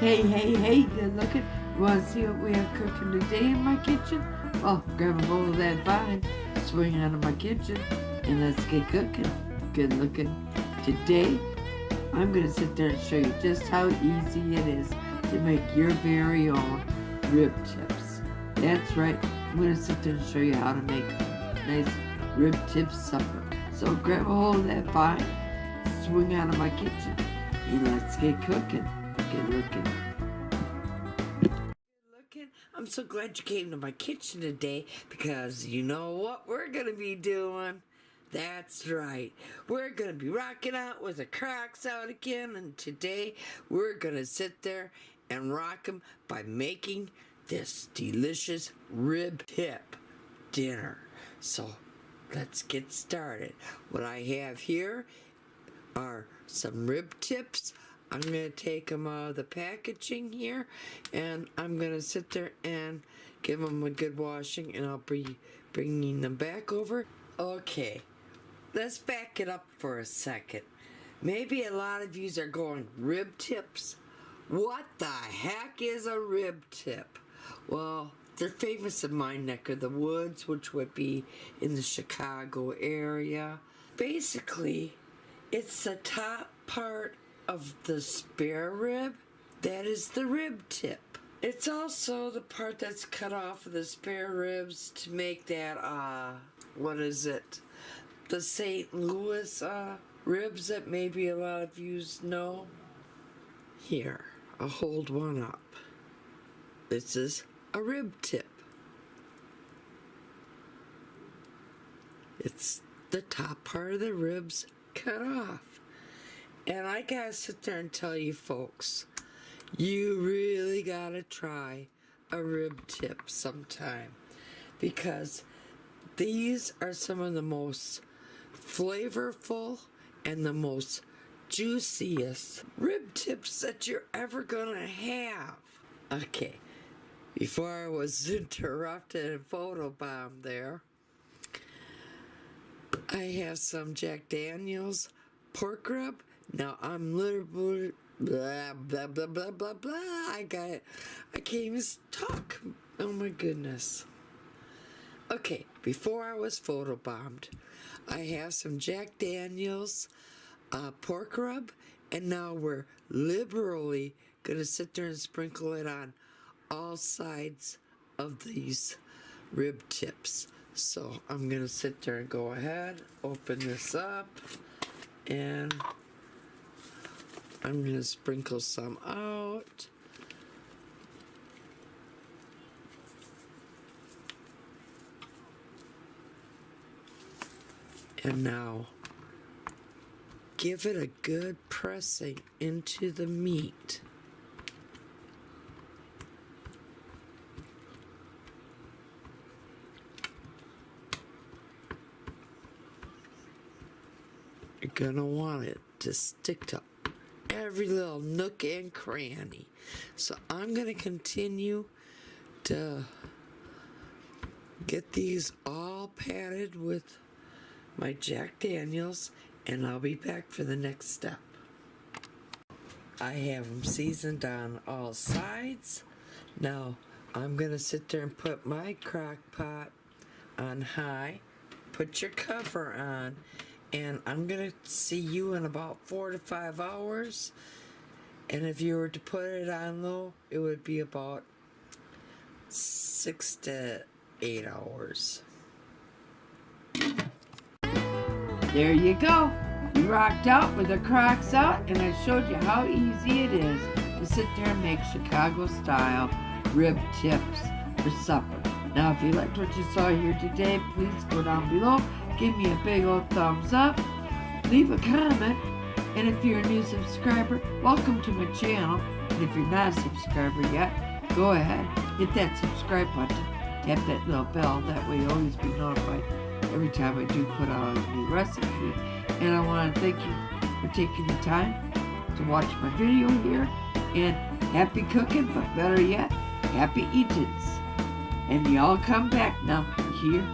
Hey, good looking. You want to see what we have cooking today in my kitchen? Well, grab a bowl of that vine, swing out of my kitchen, and let's get cooking. Good looking. Today, I'm going to sit there and show you just how easy it is to make your very own rib tips. That's right. I'm going to sit there and show you how to make a nice rib tip supper. So grab a hold of that vine, swing out of my kitchen, and let's get cooking. Good looking. I'm so glad you came to my kitchen today because you know what we're going to be doing? That's right. We're going to be rocking out with the crocks out again, and today we're going to sit there and rock them by making this delicious rib tip dinner. So let's get started. What I have here are some rib tips. I'm going to take them out of the packaging here, and I'm going to sit there and give them a good washing, and I'll be bringing them back over. Okay, let's back it up for a second. Maybe a lot of you are going, rib tips? What the heck is a rib tip? Well, they're famous in my neck of the woods, which would be in the Chicago area. Basically, it's the top part of the spare rib. That is the rib tip. It's also the part that's cut off of the spare ribs to make that, what is it? The St. Louis ribs that maybe a lot of you know. Here, I'll hold one up. This is a rib tip. It's the top part of the ribs cut off. And I gotta sit there and tell you folks, you really gotta try a rib tip sometime, because these are some of the most flavorful and the most juiciest rib tips that you're ever gonna have. Okay, before I was interrupted and photobombed there, I have some Jack Daniels pork rib. Now I'm literally blah blah blah blah blah blah. I can't even talk. Oh my goodness. Okay, before I was photobombed, I have some Jack Daniels pork rub, and now we're liberally gonna sit there and sprinkle it on all sides of these rib tips. So I'm gonna sit there and go ahead, open this up, and I'm going to sprinkle some out. And now, give it a good pressing into the meat. You're going to want it to stick to every little nook and cranny. So I'm going to continue to get these all patted with my Jack Daniels, and I'll be back for the next step. I have them seasoned on all sides. Now I'm going to sit there and put my crock pot on high, put your cover on, and I'm going to see you in about 4 to 5 hours. And if you were to put it on low, it would be about 6 to 8 hours. There you go. You rocked out with the crocks out, and I showed you how easy it is to sit there and make Chicago-style rib tips for supper. Now, if you liked what you saw here today, please go down below. Give me a big old thumbs up, leave a comment, and if you're a new subscriber, welcome to my channel. And if you're not a subscriber yet, go ahead, hit that subscribe button, tap that little bell, that way you'll always be notified every time I do put out a new recipe. And I want to thank you for taking the time to watch my video here, and happy cooking, but better yet, happy eatings. And y'all come back now here